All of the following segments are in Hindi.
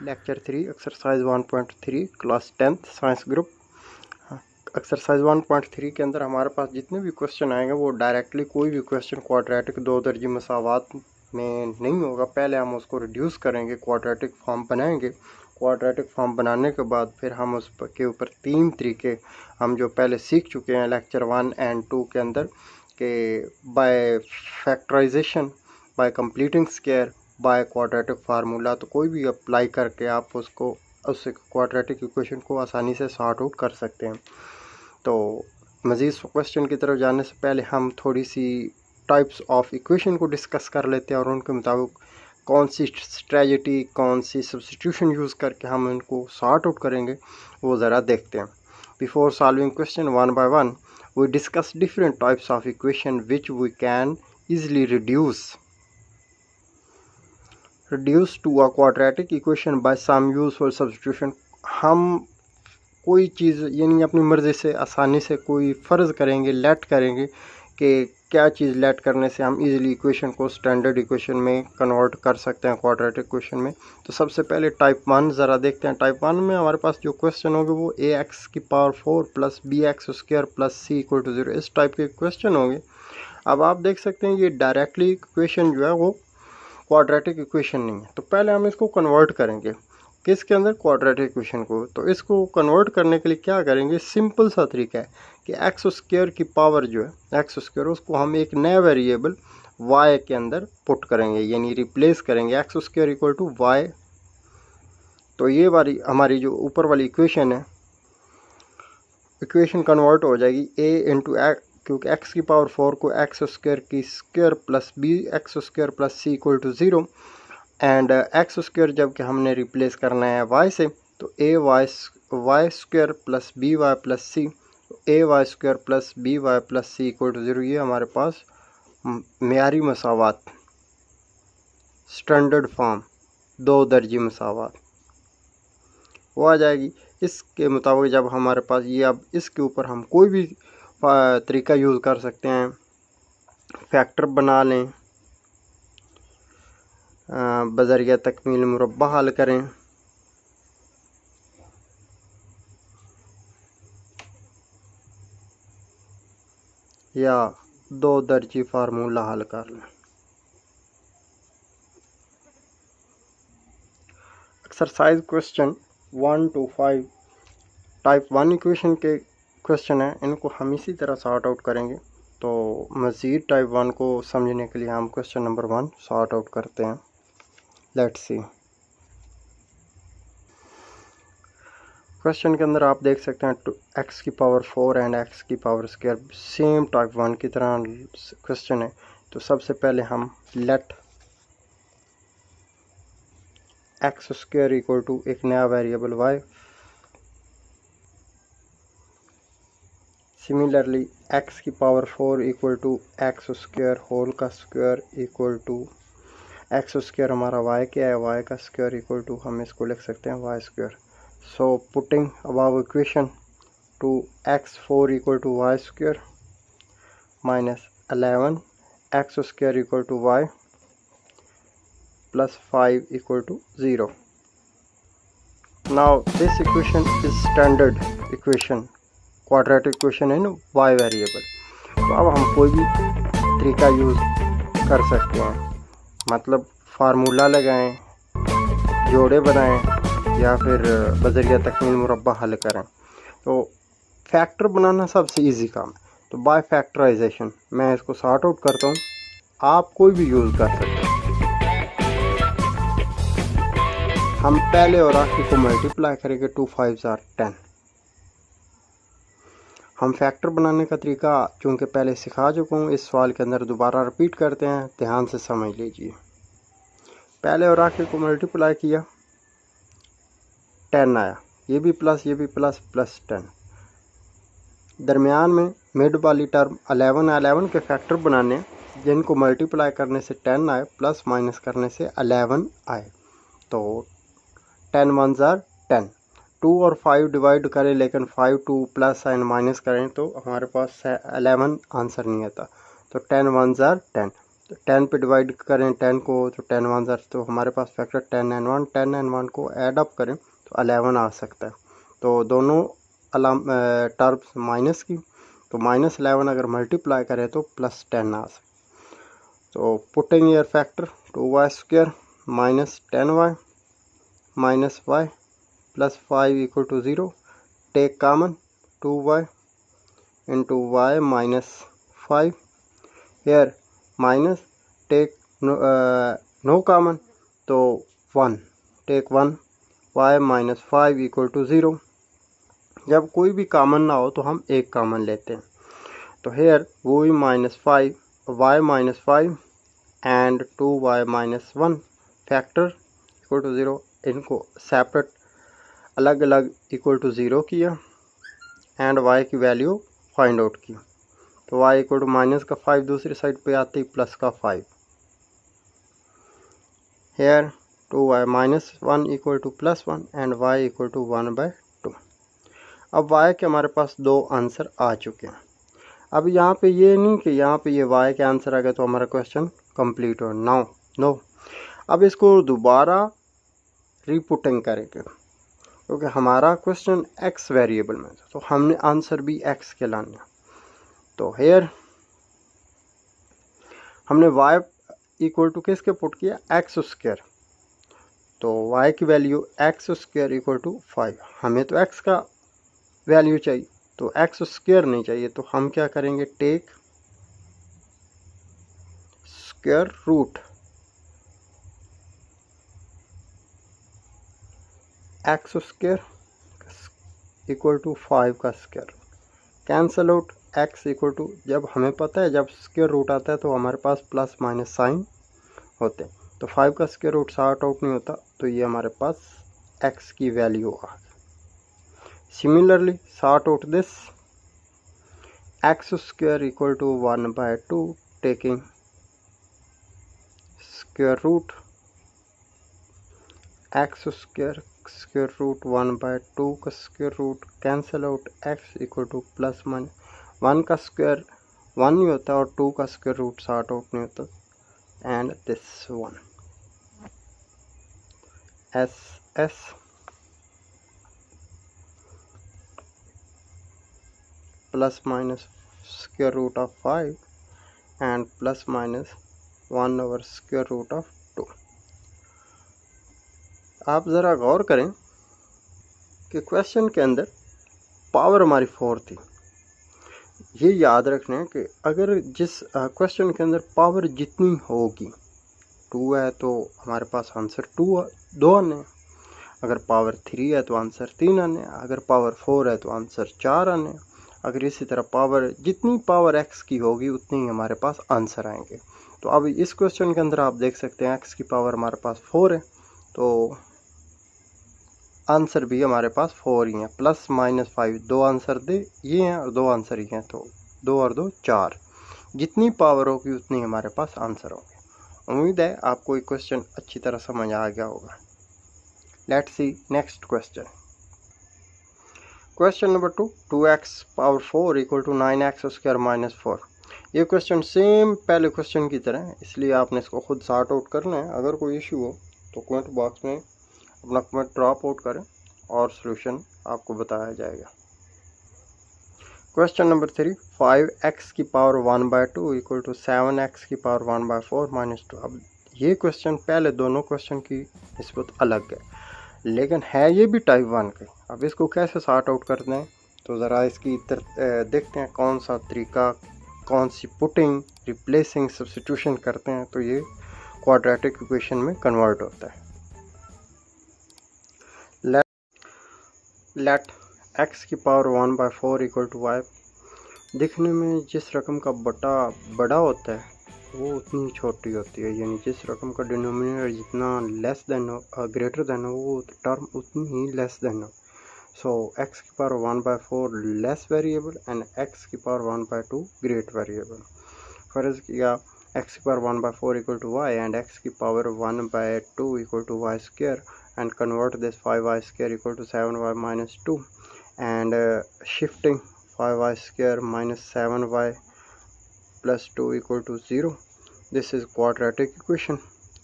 Lecture 3 exercise 1.3 class 10th science group. Exercise 1.3 के अंदर हमारे पास जितने भी क्वेश्चन आएंगे वो डायरेक्टली कोई भी क्वेश्चन क्वाड्रेटिक दो दर्जी मसावात में नहीं होगा। पहले हम उसको रिड्यूस करेंगे, क्वाड्रेटिक फॉर्म बनाएंगे। क्वाड्रेटिक फॉर्म बनाने के बाद फिर हम उस के ऊपर तीन तरीके हम जो पहले सीख चुके हैं लेक्चर 1 एंड 2 के अंदर के by factorisation, by completing square, by quadratic formula, तो कोई भी अप्लाई करके आप उसको उस क्वाड्रेटिक इक्वेशन को आसानी से सॉर्ट आउट कर सकते हैं। तो मज़ीद क्वेश्चन की तरफ जाने से पहले हम थोड़ी सी टाइप्स ऑफ इक्वेशन को डिस्कस कर लेते हैं और उनके मुताबिक कौन सी स्ट्रेटजी, कौन सी सब्स्टिट्यूशन यूज़ करके हम इनको सॉर्ट आउट करेंगे वो ज़रा देखते हैं। Before solving question one by one we discuss different types of equation which we can easily reduce to a quadratic equation by some useful substitution। हम कोई चीज़ यानी अपनी मर्ज़ी से आसानी से कोई फ़र्ज़ करेंगे, लेट करेंगे कि क्या चीज़ लेट करने से हम इजीली इक्वेशन को स्टैंडर्ड इक्वेशन में कन्वर्ट कर सकते हैं क्वाड्रेटिक इक्वेशन में। तो सबसे पहले टाइप 1 ज़रा देखते हैं। टाइप 1 में हमारे पास जो क्वेश्चन होंगे वो ax⁴ plus bx² plus c = 0 इस टाइप के क्वेश्चन होंगे। अब आप देख सकते हैं ये डायरेक्टली इक्वेशन जो है वो क्वाड्रेटिक इक्वेशन नहीं है। तो पहले हम इसको कन्वर्ट करेंगे किसके अंदर, क्वाड्रेटिक इक्वेशन को। तो इसको कन्वर्ट करने के लिए क्या करेंगे, सिंपल सा तरीका है कि x² की पावर जो है x² उसको हम एक नया वेरिएबल y के अंदर पुट करेंगे, यानी रिप्लेस करेंगे x² = y। तो ये वाली हमारी जो ऊपर वाली इक्वेशन है, इक्वेशन कन्वर्ट हो जाएगी a × x, क्योंकि x⁴ को x² की square plus bx² plus c = 0 and x² जब कि हमने रिप्लेस करना है y से, तो ay² plus by plus c, ay² plus by plus c = 0। ये हमारे पास मेयारी मसावात, स्टैंडर्ड फॉर्म, दो दर्जी मसावात वो आ जाएगी। इसके मुताबिक जब हमारे पास ये, अब इसके ऊपर हम कोई भी तरीका यूज़ कर सकते हैं, फैक्टर बना लें, बज़रिया तकमील मुरब्बा हल करें, या दो दर्जी फार्मूला हल कर लें। Exercise question 1 to 5 type 1 equation के क्वेश्चन हैं, इनको हम इसी तरह सॉर्ट आउट करेंगे। तो मज़ीद टाइप 1 को समझने के लिए हम क्वेश्चन नंबर 1 सॉर्ट आउट करते हैं। Let's see. क्वेश्चन के अंदर आप देख सकते हैं x⁴ and x², same type 1 की तरह क्वेश्चन है। तो सबसे पहले हम लेट x² = एक नया variable y, similarly x⁴ = x² whole का स्क्वायर इक्वल टू x² हमारा y क्या है, y का स्क्वायर इक्वल टू हम इसको लिख सकते हैं y²। So putting above equation two x⁴ = y² minus 11 x² = y plus 5 = 0। Now this equation is standard equation, quadratic equation in y variable। तो अब हम कोई भी तरीका यूज़ कर सकते हैं, मतलब फार्मूला लगाएं, जोड़े बनाएं, या फिर बज़रिया तकमील मुरब्बा हल करें। तो फैक्टर बनाना सबसे इजी काम है। तो बाय फैक्टराइजेशन मैं इसको सॉर्ट आउट करता हूँ, आप कोई भी यूज़ कर सकते हैं। हम पहले और आखिर को मल्टीप्लाई करेंगे, 2 5s are 10। हम फैक्टर बनाने का तरीका चूँकि पहले सिखा चुका हूँ, इस सवाल के अंदर दोबारा रिपीट करते हैं, ध्यान से समझ लीजिए। पहले और आखिर को मल्टीप्लाई किया, 10 आया, ये भी प्लस प्लस 10। दरमियान में मिड वाली टर्म 11 के फैक्टर बनाने, जिनको मल्टीप्लाई करने से 10 आए, प्लस माइनस करने से 11 आए। तो 10 1s are 10। 2 और 5 डिवाइड करें, लेकिन 5 2 प्लस साइन माइनस करें तो हमारे पास 11 आंसर नहीं आता। तो 10 1s are 10। 10 पे डिवाइड करें 10 को तो 10 वन ज़र, तो हमारे पास फैक्टर 10 and 1 को ऐड अप करें तो 11 आ सकता है। तो दोनों टर्म्स माइनस की, तो -11 अगर मल्टीप्लाई करें तो +10 आ सकता है। तो putting ear factor 2y² -10y -y +5 = 0, take common 2y into y -5, here minus take no common, तो 1, take 1, y -5 = 0। जब कोई भी कॉमन ना हो तो हम एक कॉमन लेते हैं, तो here y -5 and 2y -1 factor = 0, इनको सेपरेट अलग अलग =0 किया एंड y की वैल्यू फाइंड आउट की। तो y = -5 दूसरी साइड पे आती +5। Here 2y -1 = +1 and y = 1/2। अब y के हमारे पास दो आंसर आ चुके हैं। अब यहाँ पे ये नहीं कि यहाँ पे ये y के आंसर आ गए तो हमारा क्वेश्चन कंप्लीट हो, नो। अब इसको दोबारा रीपुटिंग करेंगे क्योंकि हमारा क्वेश्चन x वेरिएबल में था, तो हमने आंसर भी x के लाने। तो हेयर हमने y = किसके पुट किया, x², तो y की वैल्यू x² = 5। हमें तो x का वैल्यू चाहिए, तो x² नहीं चाहिए, तो हम क्या करेंगे, टेक स्क्वायर रूट x² = 5 का स्क्वायर, कैंसल आउट x = जब हमें पता है जब स्क्वायर रूट आता है तो हमारे पास प्लस माइनस साइन होते हैं, तो 5 का स्क्वायर रूट सॉर्ट आउट नहीं होता, तो ये हमारे पास x की वैल्यू आ गई। Similarly sort out this x² = 1/2, taking square root x² square root 1/2 का square root, cancel out x = plus minus 1 का स्क्वायर 1 नहीं होता और 2 का स्क्वायर रूट सॉर्ट आउट नहीं होता, and this one s plus minus square root of 5 and plus minus 1/स्क्वायर रूट ऑफ 2। आप ज़रा गौर करें कि क्वेश्चन के अंदर पावर हमारी 4 थी। ये याद रखना कि अगर जिस क्वेश्चन के अंदर पावर जितनी होगी, 2 है तो हमारे पास आंसर 2 आने हैं, अगर पावर 3 है तो आंसर 3 आने हैं, अगर पावर 4 है तो आंसर 4 आने हैं, अगर इसी तरह पावर जितनी पावर x की होगी उतनी ही हमारे पास आंसर आएंगे। तो अब इस क्वेश्चन के अंदर आप देख सकते हैं x की पावर हमारे पास 4 है, तो आंसर भी हमारे पास 4 ही है, प्लस माइनस 5 दो आंसर ये हैं और दो आंसर ये हैं, तो 2 और 2 4, जितनी पावर होगी उतनी हमारे पास आंसर होंगे। उम्मीद है आपको ये क्वेश्चन अच्छी तरह समझ आ गया होगा। Let's see next question. Question number 2, 2x power 4 = 9x² - 4। ये क्वेश्चन सेम पहले क्वेश्चन की तरह है, इसलिए आपने इसको खुद सॉर्ट आउट करना है। अगर कोई इशू हो तो कमेंट बॉक्स में अपना कमेंट ड्रॉप आउट करें और सॉल्यूशन आपको बताया जाएगा। Question number 3, 5x² 1/2 = 7x² 1/4 - 2। अब ये क्वेश्चन पहले दोनों क्वेश्चन की निस्बत अलग है, लेकिन है ये भी टाइप 1 के। अब इसको कैसे सॉर्ट आउट करते हैं, तो ज़रा इसकी देखते हैं कौन सा तरीका, कौन सी पुटिंग, रिप्लेसिंग, सब्स्टिट्यूशन करते हैं तो ये क्वाड्रेटिक इक्वेशन में कन्वर्ट होता है। Let x² 1/4 = y। दिखने में जिस रकम का बड़ा होता है वो उतनी छोटी होती है, यानी जिस रकम का डिनोमिनेटर जितना लेस देन हो ग्रेटर देन हो वो टर्म उतनी ही लेस देन हो। सो x² 1/4 less variable and x² 1/2 great variable. फर्ज किया x² 1/4 = y and x² 1/2 = y² and convert this 5y² = 7y - 2 and shifting 5y² - 7y + 2 = 0. This is quadratic equation,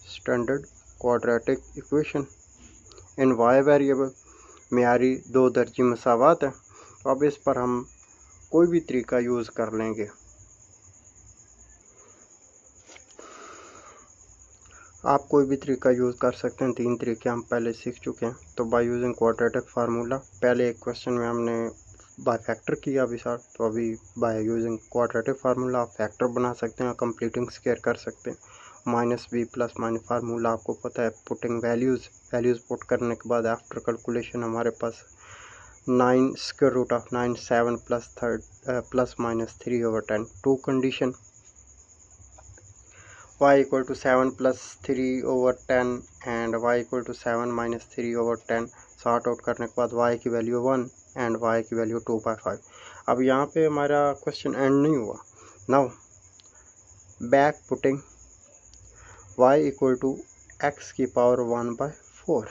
standard quadratic equation in y variable, मेयारी दो दर्जी मसावात है। तो अब इस पर हम कोई भी तरीका यूज़ कर लेंगे। आप कोई भी तरीका यूज़ कर सकते हैं, तीन तरीके हम पहले सीख चुके हैं। तो बाय यूजिंग क्वाड्रेटिक फार्मूला, पहले एक क्वेश्चन में हमने बाय फैक्टर किया अभी सर, तो अभी बाय यूजिंग क्वाड्रेटिक फार्मूला आप फैक्टर बना सकते हैं, कंप्लीटिंग स्क्वायर कर सकते हैं। Minus B plus minus formula आपको पता है, पुटिंग वैल्यूज़ पुट करने के बाद आफ्टर कैलकुलेशन हमारे पास 9 square root of 9 7 plus minus 3/10 two condition y equal to 7 plus 3/10 and y equal to 7 minus 3/10 sort out करने के बाद y की वैल्यू 1 एंड y की वैल्यू 2/5। अब यहाँ पे हमारा क्वेश्चन एंड नहीं हुआ। Now back putting y equal to x की power 1/4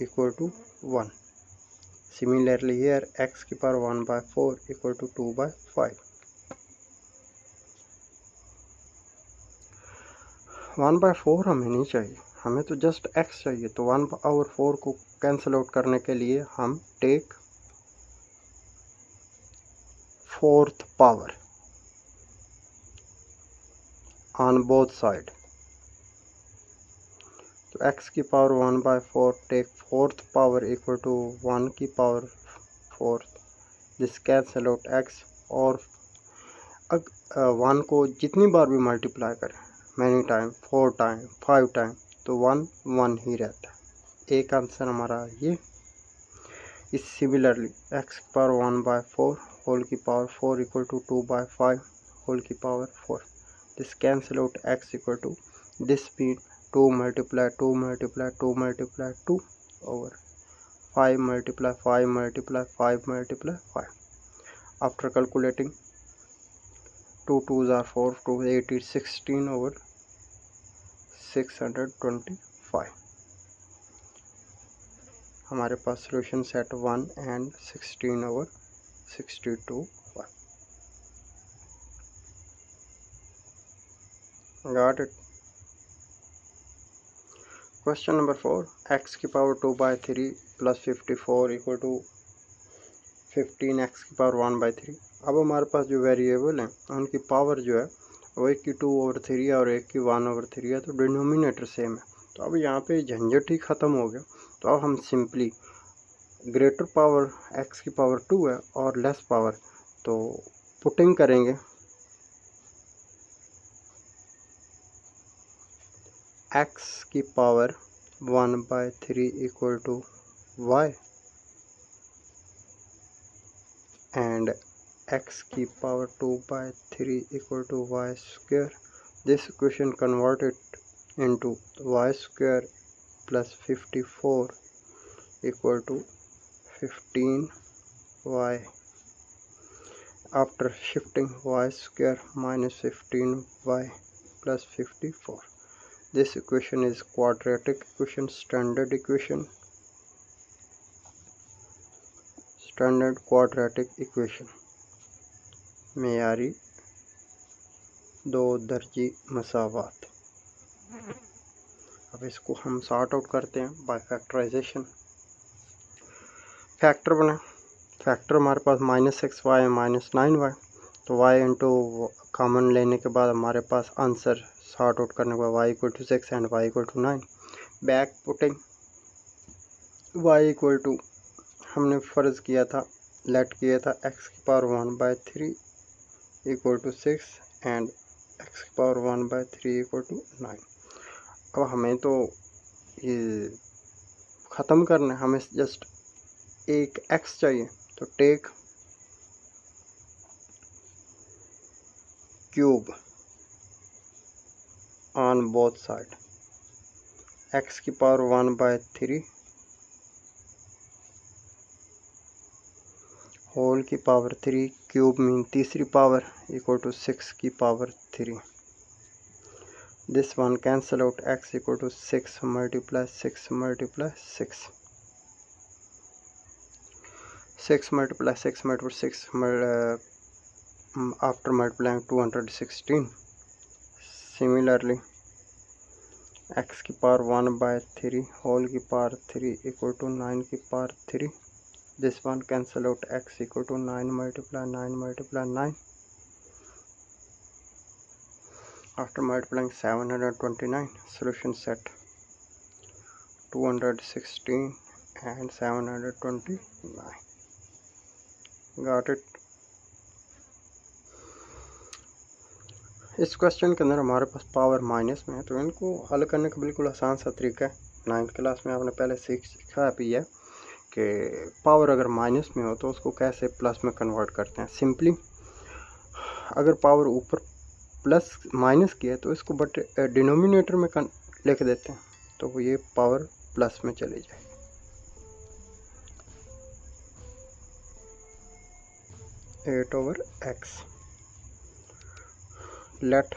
equal to 1। Similarly here x की पावर 1/4 equal to 2/5। 1/4 हमें नहीं चाहिए, हमें तो जस्ट x चाहिए। तो 1/4 को कैंसिल आउट करने के लिए हम take fourth power on both side. तो x की power 1/4 take fourth power equal to 1 की power fourth, this cancel out x। और 1 को जितनी बार भी मल्टीप्लाई करें, मैनी टाइम, 4 टाइम, 5 टाइम, तो 1 ही रहता है। एक आंसर हमारा ये। इस सिमिलरली x की पावर 1/4 होल की पावर 4 इक्वल टू 2/5 होल की power 4, this cancel out x equal to this mean 2 multiply 2 multiply 2 multiply 2 over 5 multiply 5 multiply 5 multiply 5। After calculating 2 2s are 4, 2 8 is 16 over 625। हमारे पास solution set 1 and 16 over 62। Got it? Question number 4, x की power 2/3 plus 54 equal to 15x की पावर 1/3। अब हमारे पास जो वेरिएबल हैं उनकी पावर जो है वो एक की 2/3 है और एक की 1/3 है, तो डिनोमिनेटर सेम है। तो अब यहाँ पे झंझट ही ख़त्म हो गया। तो अब हम सिंपली ग्रेटर पावर x की पावर 2 है और लेस पावर, तो पुटिंग करेंगे x की power 1/3 equal to y and x की power 2/3 equal to y square. This equation converted into y square plus 54 equal to 15y. After shifting y square minus 15y plus 54. This equation is quadratic equation, standard equation, standard quadratic equation, मेयारी दो दर्जी मसावात। अब इसको हम सॉर्ट आउट करते हैं बाय फैक्टराइजेशन। फैक्टर बना, फैक्टर हमारे पास -6y है -9y, तो y इंटू कॉमन लेने के बाद हमारे पास आंसर सॉर्ट आउट करने के बाद y equal to 6 and y equal to 9। Back putting y equal to, हमने फ़र्ज़ किया था, लेट किया था x की power 1/3 equal to 6 and x की पावर 1/3 इक्वल टू 9। अब हमें तो ये ख़त्म करना है, हमें जस्ट एक x चाहिए। तो take cube on both side, x की पावर 1/3 होल की पावर 3 क्यूब मीन तीसरी पावर इक्वल टू 6 की power 3। This one cancel out, x equal to 6 multiply 6 multiply 6, 6 multiply 6 multiply 6 after multiplying 216, similarly x की पावर 1/3 होल की पावर 3 इक्वल टू 9 की power 3. This one cancel out. x equal to 9 multiply 9 multiply 9. After multiplying 729, solution set 216 and 729. Got it. इस क्वेश्चन के अंदर हमारे पास पावर माइनस में है, तो इनको हल करने का बिल्कुल आसान सा तरीका है. 9th क्लास में आपने पहले सीखा भी है कि पावर अगर माइनस में हो तो उसको कैसे प्लस में कन्वर्ट करते हैं. सिंपली अगर पावर ऊपर प्लस माइनस की है तो इसको बट डिनोमिनेटर में लिख देते हैं, तो वो ये पावर प्लस में चली जाएगी. Eight over X. Let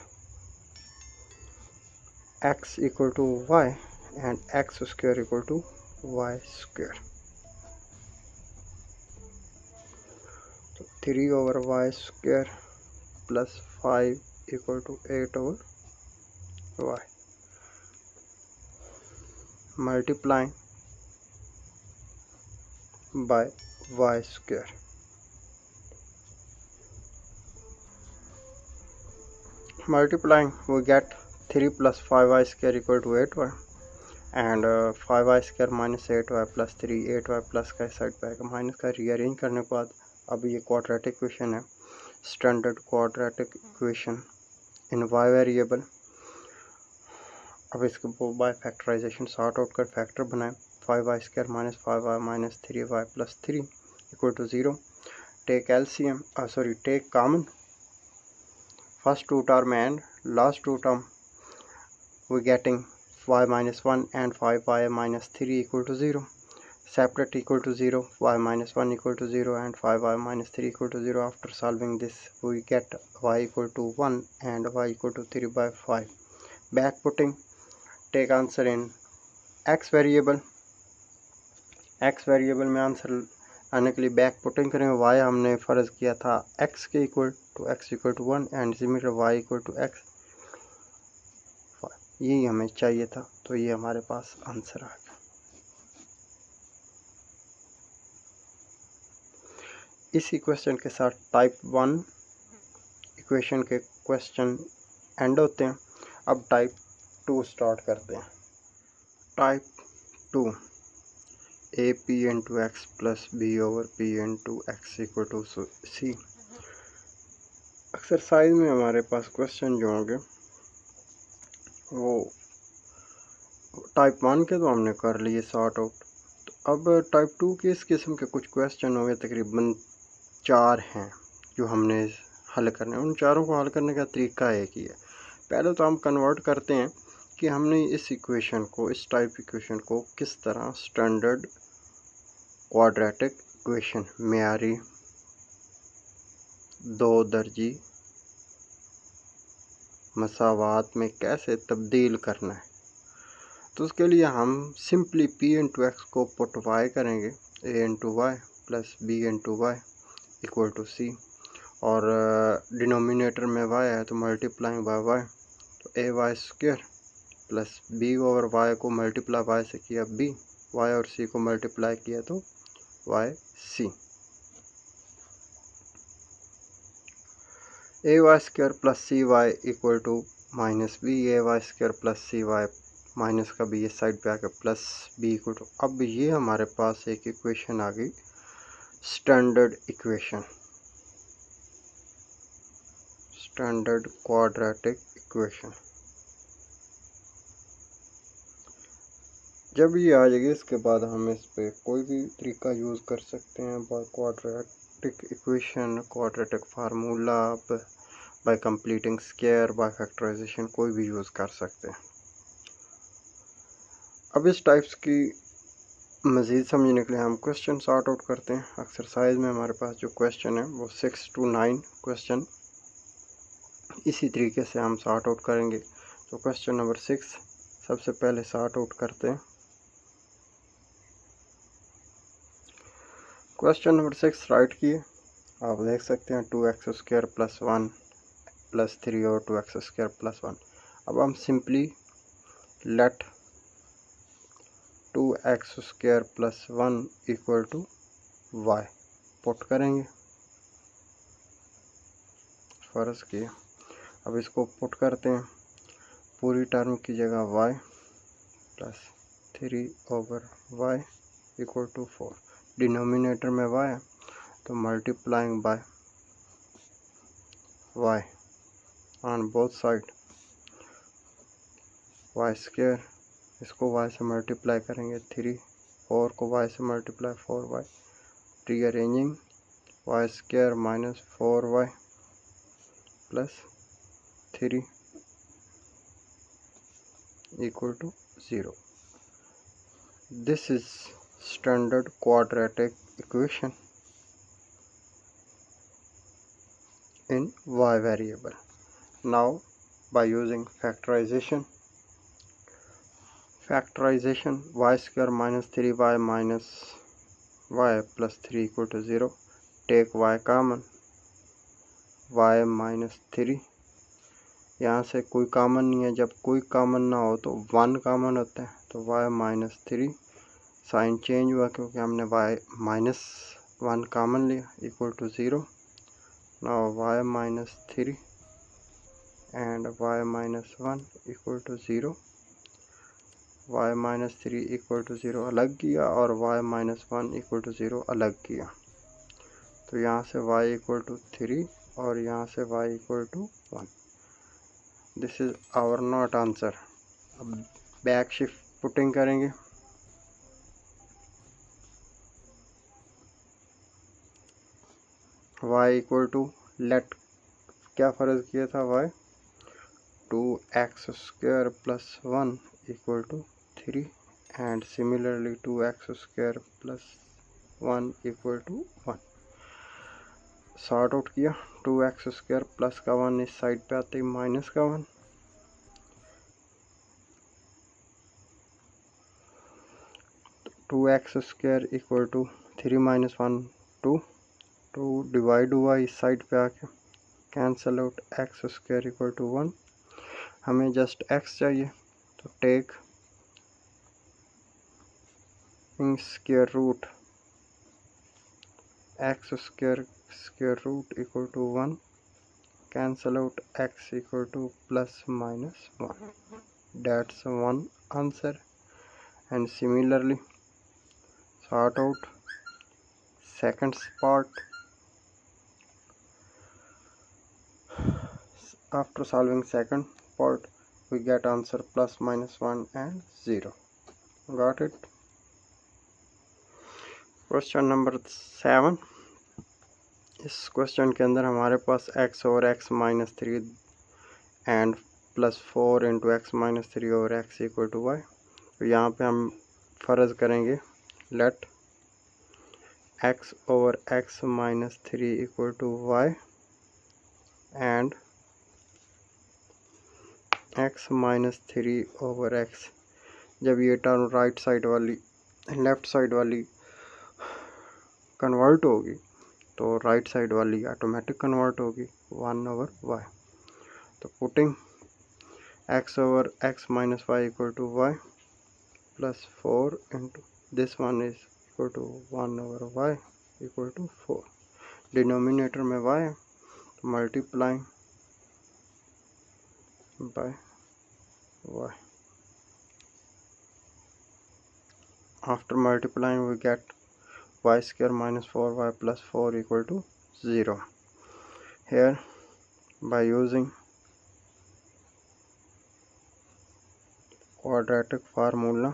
x equal to y and x square equal to y square. So 3 over y square plus 5 equal to 8 over y. Multiplying by y square. Multiplying we get 3 plus 5y square equal to 8y and 5y square minus 8y plus 3. 8y plus का साइड पे आएगा, माइनस का रीअरेंज करने के बाद अब ये क्वाड्रेटिक इक्वेशन है, स्टैंडर्ड क्वाड्रेटिक इक्वेशन इन y वेरिएबल. अब इसको बाय फैक्टराइजेशन सॉर्ट आउट कर फैक्टर बनाएं. 5y square minus 5y minus 3y plus 3 equal to 0. Take LCM, take common. First two term and last two term we getting y minus 1 and 5y minus 3 equal to 0. Separate equal to 0, y minus 1 equal to 0 and 5y minus 3 equal to 0. After solving this we get y equal to 1 and y equal to 3 by 5. Back putting, take answer in x variable. x variable में आंसर आने के लिए बैक पुटिंग करेंगे. y हमने फ़र्ज़ किया था x के equal to x equal to 1 and similar y equal to x. यही हमें चाहिए था, तो ये हमारे पास आंसर आ गया. इसी क्वेश्चन के साथ टाइप 1 इक्वेशन के क्वेश्चन एंड होते हैं. अब टाइप 2 स्टार्ट करते हैं. Type 2 A P into x plus B over P into X equal to C. Exercise में हमारे पास क्वेश्चन जो होंगे वो टाइप 1 के तो हमने कर लिए सॉर्ट आउट. तो अब टाइप 2 के इस किस्म के कुछ क्वेश्चन होंगे, तकरीबन 4 हैं जो हमने हल करने हैं. उन चारों को हल करने का तरीका एक ही है. पहले तो हम कन्वर्ट करते हैं कि हमने इस इक्वेशन को, इस टाइप इक्वेशन को किस तरह स्टैंडर्ड क्वाड्रेटिक इक्वेशन, मेयारी दो दर्जी मसावात में कैसे तब्दील करना है. तो उसके लिए हम सिंपली p इंटू एक्स को पुट y करेंगे, a into Y plus b into Y equal to c. और डिनोमिनेटर में y है तो मल्टीप्लाइंग बाय y, तो a Y square plus b over y को मल्टीप्लाई y से किया b, y और c को मल्टीप्लाई किया तो y c. A Y square plus C Y equal to minus B. A Y square plus C Y minus का भी ये साइड पे आकर प्लस बी इक्वल टू. अब ये हमारे पास एक इक्वेशन आ गई, standard equation, standard quadratic equation. जब ये आ जाएगी इसके बाद हम इस पे कोई भी तरीका यूज़ कर सकते हैं. By quadratic equation, quadratic formula, by completing square, by factorisation, कोई भी यूज़ कर सकते हैं. अब इस टाइप्स की मज़ीद समझने के लिए हम क्वेश्चन सॉर्ट आउट करते हैं. एक्सरसाइज में हमारे पास जो क्वेश्चन है वो 6 to 9 क्वेश्चन इसी तरीके से हम सॉर्ट आउट करेंगे. तो क्वेश्चन नंबर 6 सबसे पहले सॉर्ट आउट करते हैं. क्वेश्चन नंबर 6 राइट किए, आप देख सकते हैं 2x² + 1 + 3 और 2x² + 1. अब हम simply let 2x² plus 1 equal to y put करेंगे, फ़र्ज़ किया। अब इसको पुट करते हैं, पूरी टर्म की जगह y plus 3/y equal to 4। Denominator में y है तो multiplying by y on both side, y², इसको y से मल्टीप्लाई करेंगे 3, 4 को y से multiply 4y, rearranging y² minus 4y plus 3 equal to 0. This is standard quadratic equation in y variable. Now by using factorization y² minus 3y minus y plus 3 equal to 0, take y common, y minus 3, यहाँ से कोई कॉमन नहीं है, जब कोई कॉमन ना हो तो 1 कॉमन होता है, तो y माइनस 3, साइन चेंज हुआ क्योंकि हमने y माइनस 1 कॉमन लिया, equal to 0। Now y minus 3 and y minus 1 equal to 0, y minus 3 equal to 0 अलग किया और y माइनस 1 इक्वल टू 0 अलग किया, तो यहाँ से y इक्वल टू 3 और यहाँ से y equal to 1। This is our not answer. अब बैक शिफ्ट पुटिंग करेंगे, y इक्वल टू लेट, क्या फ़र्ज किया था y, 2x² plus 1 equal to 3 and similarly 2x² plus 1 equal to 1। Sort out किया, 2x² प्लस का 1 इस साइड पे आते ही माइनस का 1, 2x² equal to 3 minus 1 2, 2 divide हुआ इस साइड पे आके, cancel out, x² equal to 1, हमें जस्ट x चाहिए, तो take in square root x² equal to 1, cancel out x equal to plus minus 1. That's one answer. And similarly sort out second part. After solving second part we get answer plus minus 1 and 0. Got it? Question number 7. इस क्वेश्चन के अंदर हमारे पास x over x minus 3 and plus 4 into x minus 3 over x equal to y. तो यहाँ पे हम फ़र्ज़ करेंगे let x over x minus 3 equal to y and x minus 3 over x। जब ये टर्म राइट साइड वाली लेफ़्ट साइड वाली कन्वर्ट होगी तो राइट साइड वाली ऑटोमेटिक कन्वर्ट होगी 1 ओवर y। तो putting x over x minus y equal to y plus 4 into this one is equal to 1 over y equal to 4। Denominator में y है, multiplying by y। After multiplying we get y² minus 4y plus 4 equal to 0. Here by using quadratic formula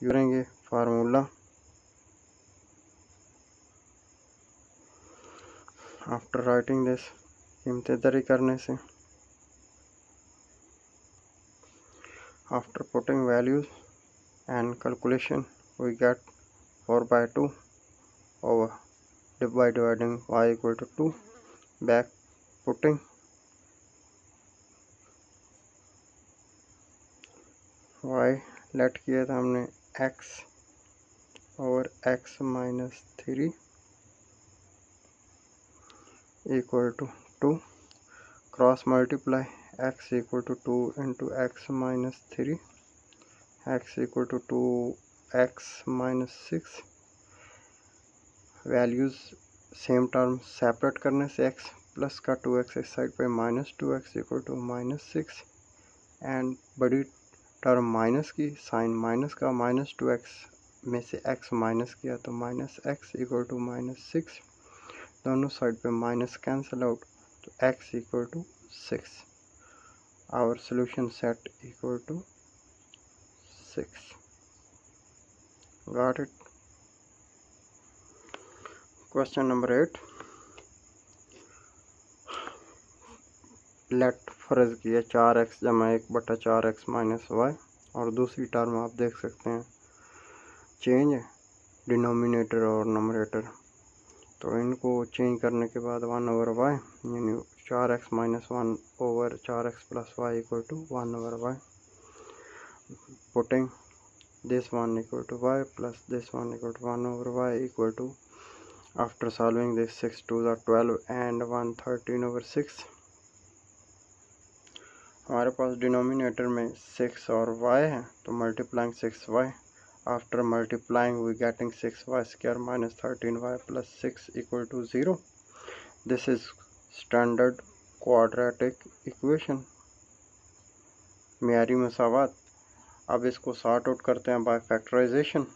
करेंगे फार्मूला। आफ्टर राइटिंग दिस कीमतेदारी करने से after putting values and calculation we get 4 by 2 over by dividing y equal to 2, back putting y let किया था हमने x और x minus 3 equal to 2 cross multiply x equal to 2 into x minus 3, x equal to 2x minus 6, values same term separate करने से x प्लस का 2x इस साइड पे minus 2x equal to minus 6, and बड़ी टर्म माइनस की, साइन माइनस का, माइनस 2x में से x माइनस किया तो minus x equal to minus 6, दोनों साइड पे माइनस कैंसिल आउट तो x equal to 6, our solution set equal to 6. Got it? Question number 8. Let फर्ज किया 4x जमा 1/4x माइनस वाई, और दूसरी टर्म आप देख सकते हैं चेंज है डिनोमिनेटर और नंबरेटर, तो इनको चेंज करने के बाद 1/y यानी 4x minus 1/4x plus y equal to 1/y, putting this one equal to y plus this one equal to 1/y equal to, after solving this 6 to the 12 and 1 13/6, हमारे पास डिनोमिनेटर में 6 और y है तो multiplying 6y, after multiplying we getting 6y square minus 13y plus 6 equal to 0. This is standard quadratic equation, मियारी मसावात. अब इसको सॉर्ट आउट करते हैं by factorization.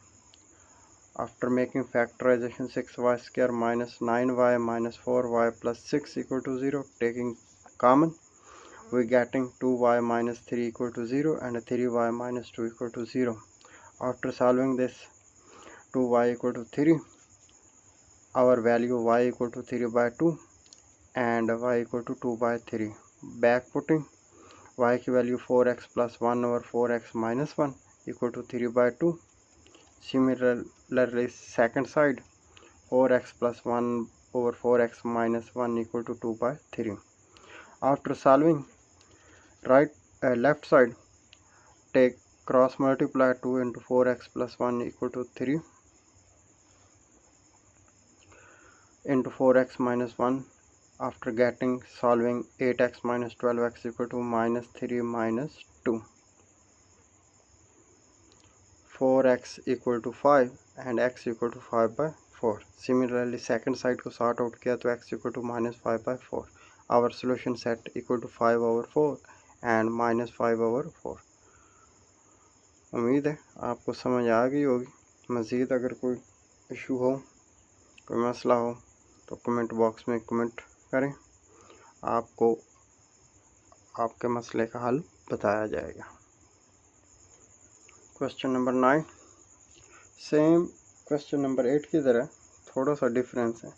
After making factorization 6y square minus 9y minus 4y plus 6 equal to 0, taking common we getting 2y minus 3 equal to 0 and 3y minus 2 equal to 0. After solving this 2y equal to 3, our value y equal to 3 by 2 and y equal to 2 by 3. Back putting y की value 4x plus 1/4x minus 1 equal to 3 by 2. Similarly second side 4x plus 1/4x minus 1 equal to 2 by 3. After solving left side, take cross multiply 2 into 4x plus 1 equal to 3 into 4x minus 1. After getting solving 8x minus 12x equal to minus 3 minus 2, 4x equal to 5 and x equal to 5 by 4. Similarly second side को sort out किया तो x equal to minus 5 by 4. Our solution set equal to 5/4 and minus 5/4. उम्मीद है आपको समझ आ गई होगी. मज़ीद अगर कोई इशू हो, कोई मसला हो तो कमेंट बॉक्स में कमेंट करें, आपको आपके मसले का हल बताया जाएगा. Question number 9 same question number 8 की तरह थोड़ा सा डिफरेंस है,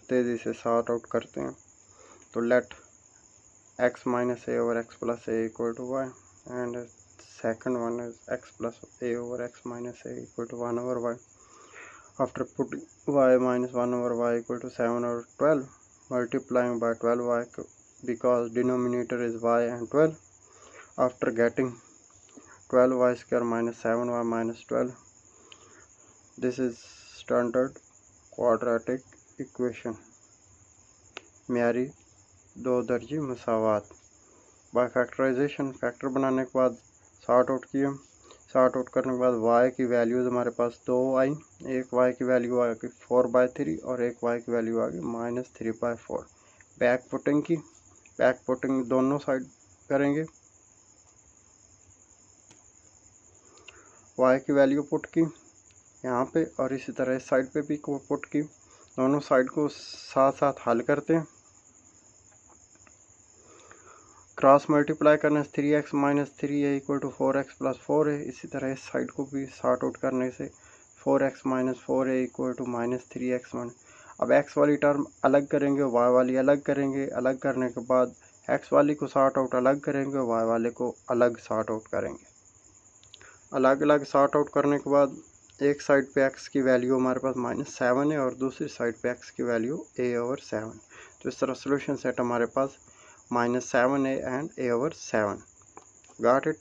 तेज़ी से सॉर्ट आउट करते हैं. तो late x minus a over x plus a equal to y, and second one is x plus a over x minus a equal to 1/y. After putting y minus 1/y equal to 7 over 12, multiplying by 12y because denominator is y and 12. After getting 12y square minus 7y minus 12, this is standard quadratic equation, मियारी दो-दर्जी मसावात. बाय फैक्टराइजेशन फैक्टर बनाने के बाद सॉर्ट आउट किया, सॉर्ट आउट करने के बाद y की वैल्यूज़ हमारे पास दो आई, एक y की वैल्यू आ गई 4/3 और एक y की वैल्यू आ गई माइनस 3/4. बैक पुटिंग की, बैक पुटिंग दोनों साइड करेंगे, y की वैल्यू पुट की यहाँ पे और इसी तरह इस साइड पे भी पुट की, दोनों साइड को साथ साथ हल करते हैं. क्रॉस मल्टीप्लाई करने से 3x minus 3a equal to 4x plus 4 है. इसी तरह इस साइड को भी सॉर्ट आउट करने से 4x minus 4a equal to minus 3x1. अब x वाली टर्म अलग करेंगे, y वाली अलग करेंगे, अलग करने के बाद x वाली को सॉर्ट आउट अलग करेंगे, y वाले को अलग सॉर्ट आउट करेंगे. अलग अलग सॉर्ट आउट करने के बाद एक साइड पे x की वैल्यू हमारे पास -7 है और दूसरी साइड पे x की वैल्यू a/7. तो इस तरह सोल्यूशन सेट हमारे पास -7a and a/7. Got it.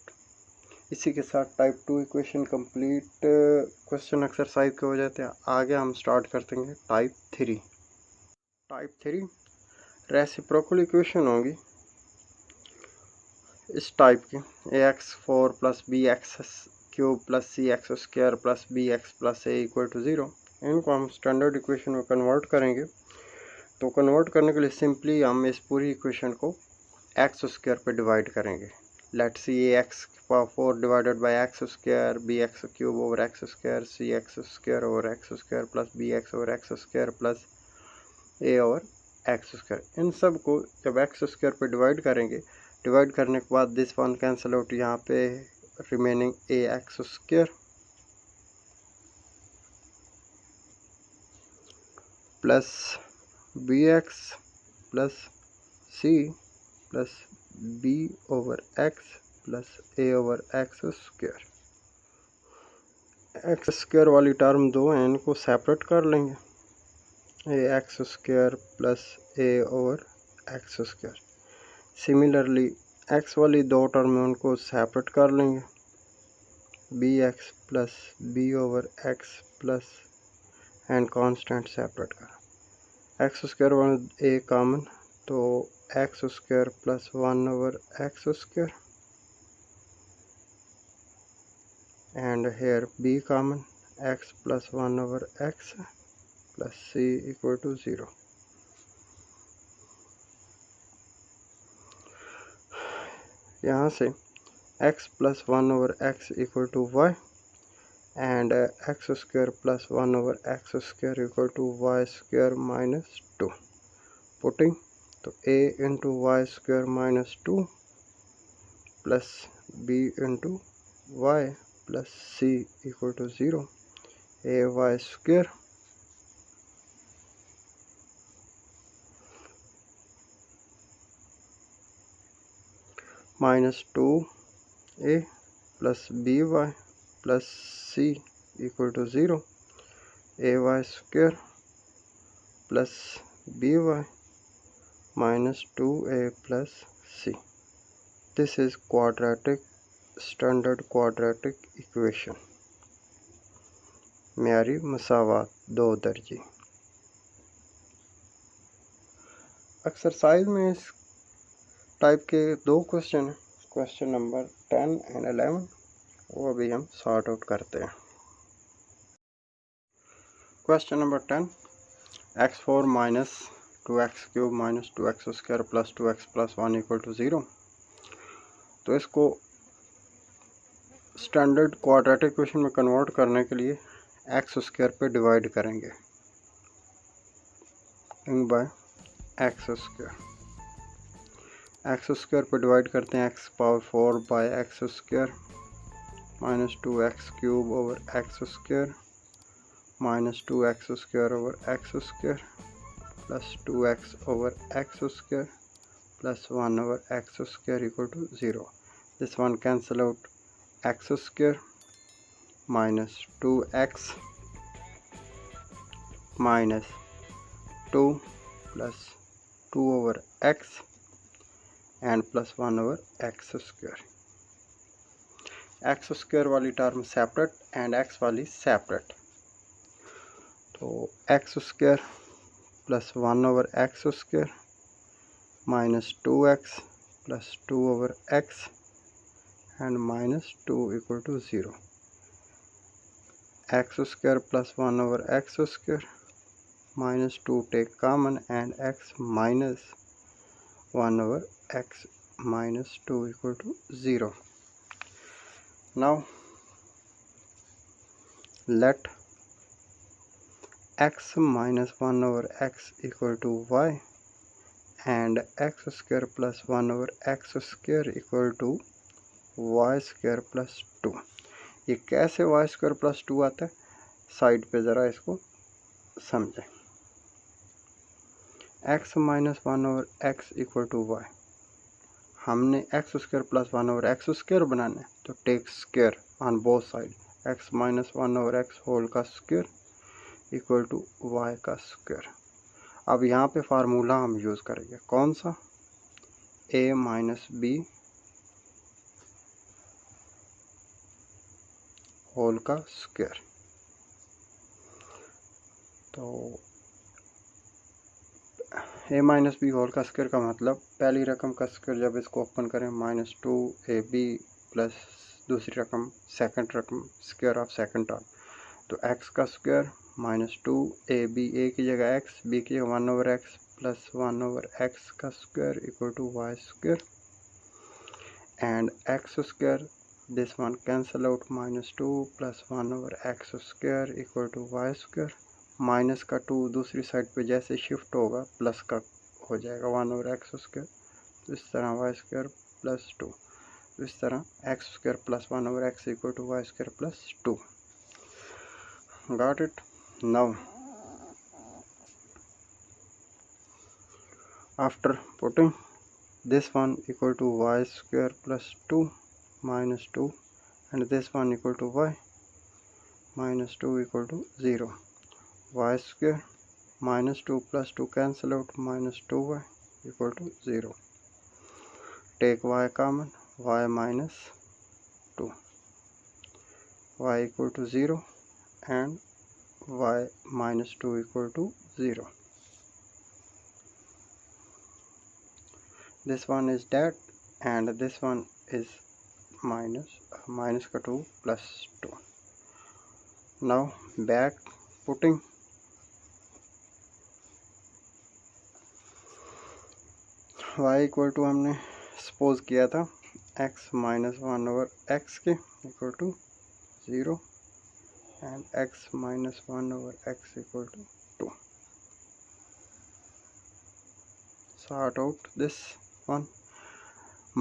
इसी के साथ type 2 equation complete question exercise के हो जाते हैं. आगे हम स्टार्ट करते हैं टाइप 3. टाइप 3 रेसिप्रोकल इक्वेशन होगी इस टाइप की, ax4 plus b x cube plus c x square plus b x plus a equal to 0। इनको हम स्टैंडर्ड इक्वेशन में कन्वर्ट करेंगे। तो कन्वर्ट करने के लिए सिंपली हम इस पूरी इक्वेशन को एक्स स्क्वायर पे डिवाइड करेंगे। Let's see a x power 4 divided by x square b x cube over x square c x square over x square plus b x over x square plus a over x square. इन सब को जब एक्स स्क्वायर पे डिवाइड करेंगे, डिवाइड करने के बाद दिस वन कैंसिल आउट, यहाँ पे remaining a x square plus b x plus C plus B over x plus a over x square. X square वाली टर्म दो हैं, इनको सेपरेट कर लेंगे, a x square plus a over x square. Similarly x वाली दो टर्म हैं, उनको सेपरेट कर लेंगे, b x plus B over x plus and constant separate कर। X square one a common, तो x square plus 1 over x square and here b common, x plus 1 over x plus c equal to 0। यहाँ से x plus 1 over x equal to y and x square plus 1 over x square equal to y square minus 2। putting तो a into y square minus 2 plus b into y plus c equal to 0, a y square minus 2a plus by plus c equal to 0, ay square plus by minus 2a plus c। This is quadratic, standard quadratic equation, म्यारी मसावात दो-दर्जी। एक्सरसाइज में इस टाइप के दो क्वेश्चन हैं, क्वेश्चन नंबर 10 एंड 11, वो अभी हम सॉर्ट आउट करते हैं। Question number 10, x4 minus 2x cube minus 2x square plus 2x plus 1 equal to 0। तो इसको स्टैंडर्ड क्वाड्रेटिक इक्वेशन में कन्वर्ट करने के लिए एक्स स्क्वायर पे डिवाइड करेंगे by x square. X square पे डिवाइड करते हैं, x power 4 by x square minus 2x cube over x square minus 2x square over x square plus 2x over x square plus 1 over x square equal to 0। This one cancel out, x square minus 2x minus 2 plus 2 over x and plus 1 over x square. X square वाली टर्म सेपरेट एंड एक्स वाली सेपरेट, तो x square plus 1 over x square minus 2x plus 2 over x and minus 2 equal to 0। X square plus 1 over x square minus 2 take common and x minus 1 over x minus 2 equal to 0. Now let x minus 1 over x equal to y and x square plus 1 over x square equal to y square plus 2। ये कैसे y square plus 2 आता है, साइड पे ज़रा इसको समझें। x minus 1 over x equal to y, हमने x square plus 1 over x square बनाना है, तो take square on both side, x minus 1 over x whole का स्क्वायर इक्वल टू y का स्क्वायर। अब यहाँ पे फार्मूला हम यूज़ करेंगे, कौन सा, a माइनस बी होल का स्क्वायर। तो ए माइनस बी होल का स्क्वायर का मतलब पहली रकम का स्क्वायर जब इसको ओपन करें -2ab प्लस दूसरी रकम सेकंड रकम स्क्वायर ऑफ सेकंड टर्म, तो x का स्क्वायर -2ab, a की जगह x, b की जगह 1/x प्लस 1/x का square equal to y square and x square this one cancel out -2 plus 1/x square equal to y square. Minus का 2 दूसरी साइड पे जैसे शिफ्ट होगा प्लस का हो जाएगा 1/x स्क्वायर, तो इस तरह y स्क्वायर प्लस 2, तो इस तरह x square plus 1/x equal to y square plus 2। Got it? Now after putting this one equal to y square plus 2 minus 2 and this one equal to y minus 2 equal to 0, y square minus 2 plus 2 cancel out, minus 2y equal to 0. Take y common, y minus 2, y equal to 0 and y minus 2 equal to 0. This one is that and this one is minus ka 2 plus 2. Now back putting y equal to हमने सपोज किया था x minus 1/x के equal to 0 and x minus 1/x equal to 2. Sort out this one,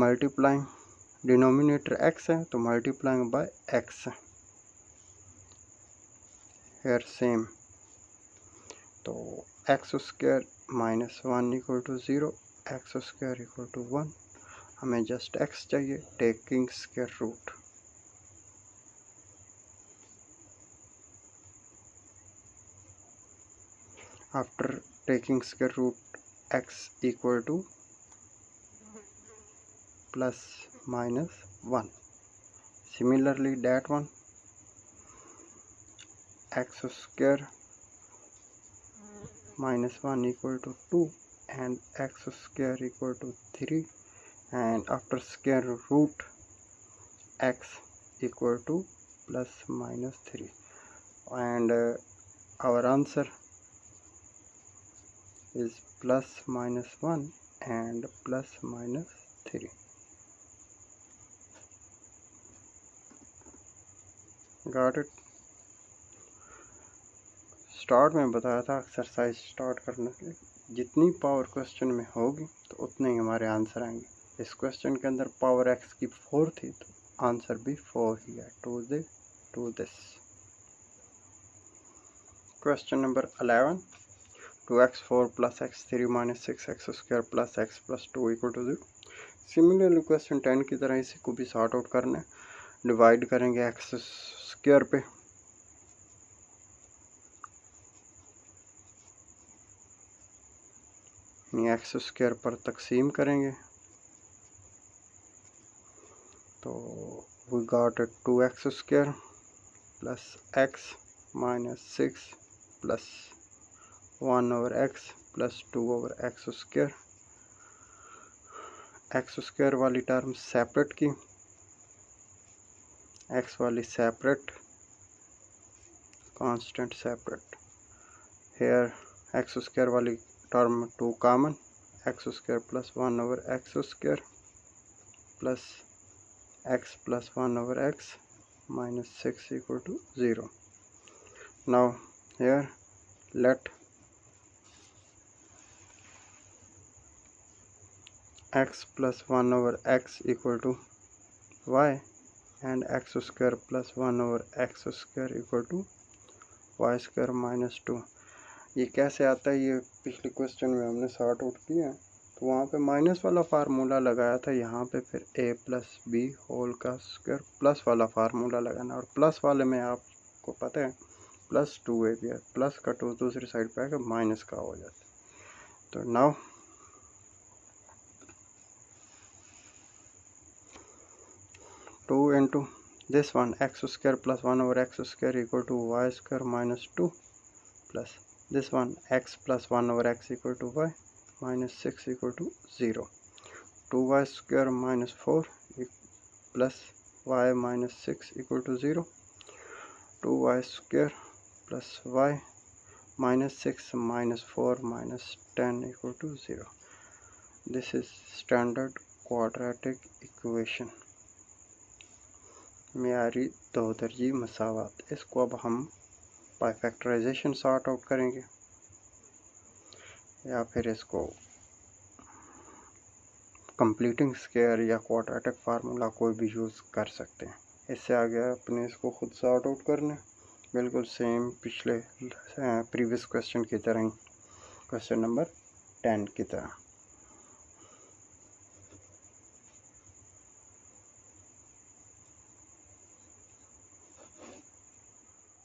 multiplying denominator x है तो multiplying by x है, here same, तो x square minus 1 equal to 0, x square equal to 1, हमें just x चाहिए, taking square root, after taking square root x equal to plus minus 1, similarly that one x square minus 1 equal to 2 and x square equal to 3, and after square root x equal to plus minus 3, and our answer is plus minus 1 and plus minus 3. Got it? Start में बताया था एक्सरसाइज स्टार्ट करने के लिए जितनी पावर क्वेश्चन में होगी तो उतने ही हमारे आंसर आएंगे। इस क्वेश्चन के अंदर पावर x की 4 थी तो आंसर भी 4 ही है, to this. Question number 11, 2x4 plus x3 minus 6x square plus x plus 2 equal to 0। Similarly question 10 की तरह इसी को भी सॉर्ट आउट करना है, डिवाइड करेंगे x स्क्वायर पे, एक्स स्क्वायर पर तकसीम करेंगे तो we got 2x square plus x minus 6 plus 1/x plus 2/x square. x square वाली टर्म सेपरेट की, x वाली सेपरेट, constant separate, here x square वाली term 2 common, x square plus 1/x square plus x plus 1/x minus 6 equal to 0. Now here let x plus 1/x equal to y and x square plus 1/x square equal to y square minus 2। ये कैसे आता है, ये पिछले क्वेश्चन में हमने सॉर्ट आउट किया, तो वहाँ पे माइनस वाला फार्मूला लगाया था, यहाँ पे फिर a प्लस बी होल का स्क्वायर प्लस वाला फार्मूला लगाना, और प्लस वाले में आपको पता है प्लस 2a भी है, प्लस का 2 दूसरी साइड पे आएगा माइनस का हो जाता है। तो now two into this one x square plus 1/x square equal to y square minus 2 plus this one x plus 1/x equal to y minus 6 equal to 0. 2y square minus 4 plus y minus 6 equal to 0. 2y square plus y minus 6 minus 4 minus 10 equal to 0. This is standard quadratic equation, मेयारी दोदर्जी मसावात। इसको अब हम बाय फैक्टराइजेशन सॉर्ट आउट करेंगे या फिर इसको कंप्लीटिंग स्क्वायर या क्वाड्रेटिक फार्मूला कोई भी यूज़ कर सकते हैं। इससे आगे अपने इसको खुद सॉर्ट आउट करना, बिल्कुल सेम पिछले प्रीवियस क्वेश्चन की तरह ही, क्वेश्चन नंबर 10 की तरह।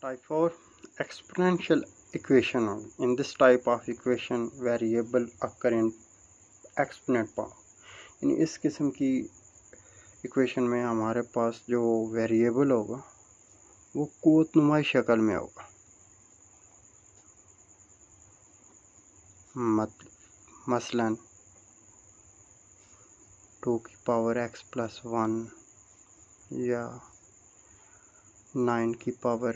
Type 4 exponential equation. In this type of equation variable occur in exponent form. इस किस्म की इक्वेशन में हमारे पास जो वेरिएबल होगा वो कोतनुमाई शक्ल में होगा। मसलन 2 की पावर x प्लस 1 या 9 की पावर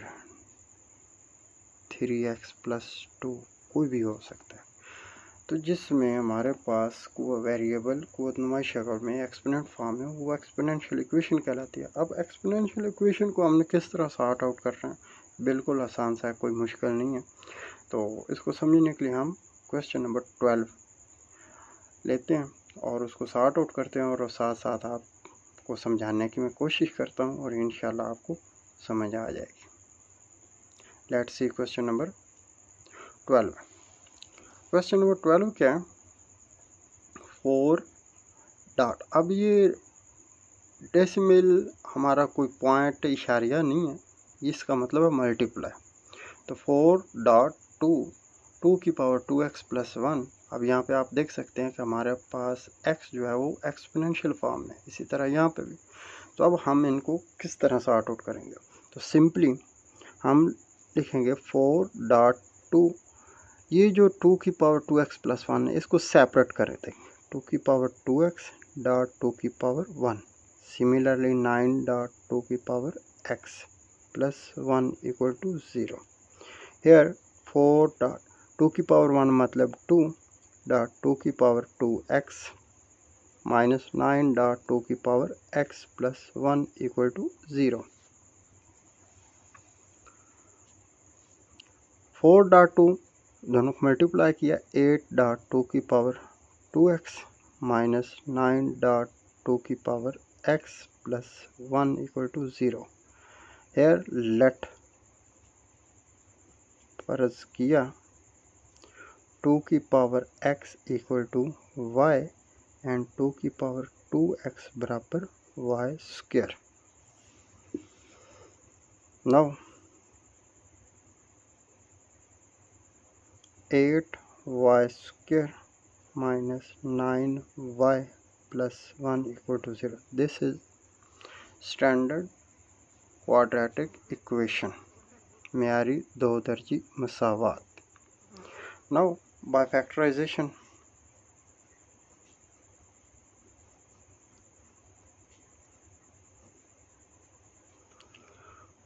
3x प्लस 2 कोई भी हो सकता है। तो जिसमें हमारे पास को वेरिएबल कोतनुमाई शक्ल में एक्सपोनेंट फॉर्म है, वो एक्सपोनेंशियल इक्वेशन कहलाती है। अब एक्सपोनेंशियल इक्वेशन को हमने किस तरह सॉर्ट आउट कर रहे हैं, बिल्कुल आसान सा है, कोई मुश्किल नहीं है। तो इसको समझने के लिए हम क्वेश्चन नंबर 12 लेते हैं और उसको सॉर्ट आउट करते हैं और साथ साथ आपको समझाने की मैं कोशिश करता हूँ और इंशाल्लाह आपको समझ आ जाएगी। Let's see question number 12। Question number 12 क्या है? 4 डॉट। अब ये डेसिमल हमारा कोई पॉइंट इशारिया नहीं है, इसका मतलब है मल्टीप्लाई। तो 4.2 की पावर 2x प्लस 1। अब यहाँ पे आप देख सकते हैं कि हमारे पास x जो है वो एक्सपोनेंशियल फॉर्म में, इसी तरह यहाँ पे भी। तो अब हम इनको किस तरह सॉर्ट आउट करेंगे? तो सिंपली हम लिखेंगे 4.2, ये जो 2 की पावर 2x प्लस 1 है इसको सेपरेट कर देंगे। 2 की पावर 2x डॉट 2 की पावर 1। सिमिलरली 9.2 की power x plus 1 equal to 0। Here 4 dot 2 की पावर 1 मतलब 2 डॉट 2 की पावर 2x माइनस 9 डॉट 2 की power x plus 1 equal to 0। 4.2 दोनों को मल्टीप्लाई किया, 8.2 की पावर 2x माइनस 9.2 की power x plus 1 equal to 0। Here let फर्ज किया 2 की power x equal to y and 2 की पावर 2x बराबर y square. Now 8y square minus 9y plus 1 equal to 0. This is standard quadratic equation, मेयारी दोदर्जी मसावात। Now by factorization,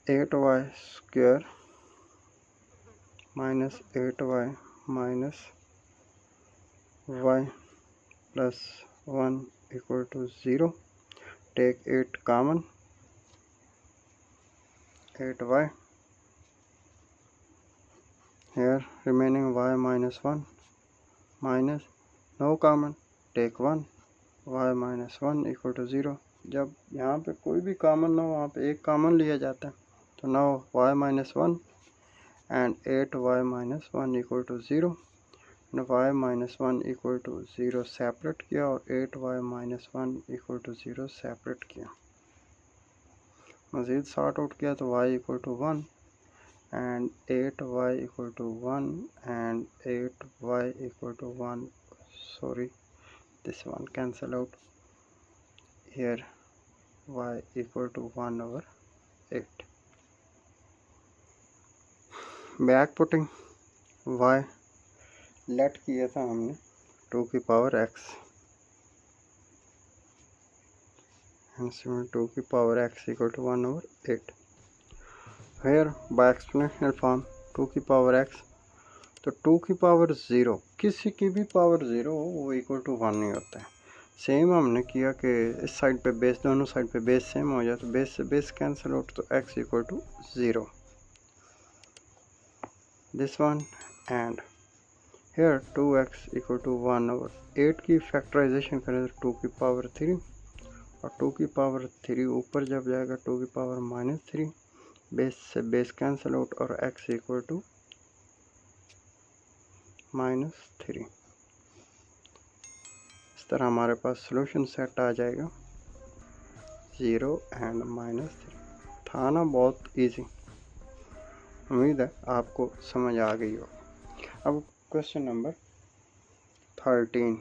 eight y square minus 8y minus y plus 1 equal to 0. Take 8 common, 8y. Here remaining y minus 1 minus no common, take 1, y minus 1 equal to 0. जब यहाँ पे कोई भी कॉमन ना हो, वहाँ पे एक कॉमन लिया जाता है। तो now y minus 1 and 8y minus 1 equal to 0, and y minus 1 equal to 0 separate किया और 8y minus 1 equal to 0 separate किया। मज़ीद सॉर्ट आउट किया तो y equal to 1 and 8y equal to 1 and 8y equal to 1, sorry this one cancel out, here y equal to 1 over 8. Back putting y let किया था हमने 2 की पावर x and similar 2 की power x equal to 1/8. Here by exponential form 2 की पावर x, तो 2 की पावर 0 किसी की भी पावर 0 हो वो इक्वल टू 1 नहीं होता है। सेम हमने किया कि इस साइड पे बेस, दोनों साइड पे बेस सेम हो जाए तो बेस से बेस कैंसिल आउट, तो x equal to 0 this one, and here 2x equal to 1/8 की फैक्टराइजेशन करें तो 2 की पावर 3, और 2 की पावर 3 ऊपर जब जाएगा 2 की पावर -3, बेस से बेस कैंसिल आउट और x इक्वल टू -3। इस तरह हमारे पास सॉल्यूशन सेट आ जाएगा 0 एंड -3। था ना बहुत इजी, उम्मीद है आपको समझ आ गई हो। अब question number 13।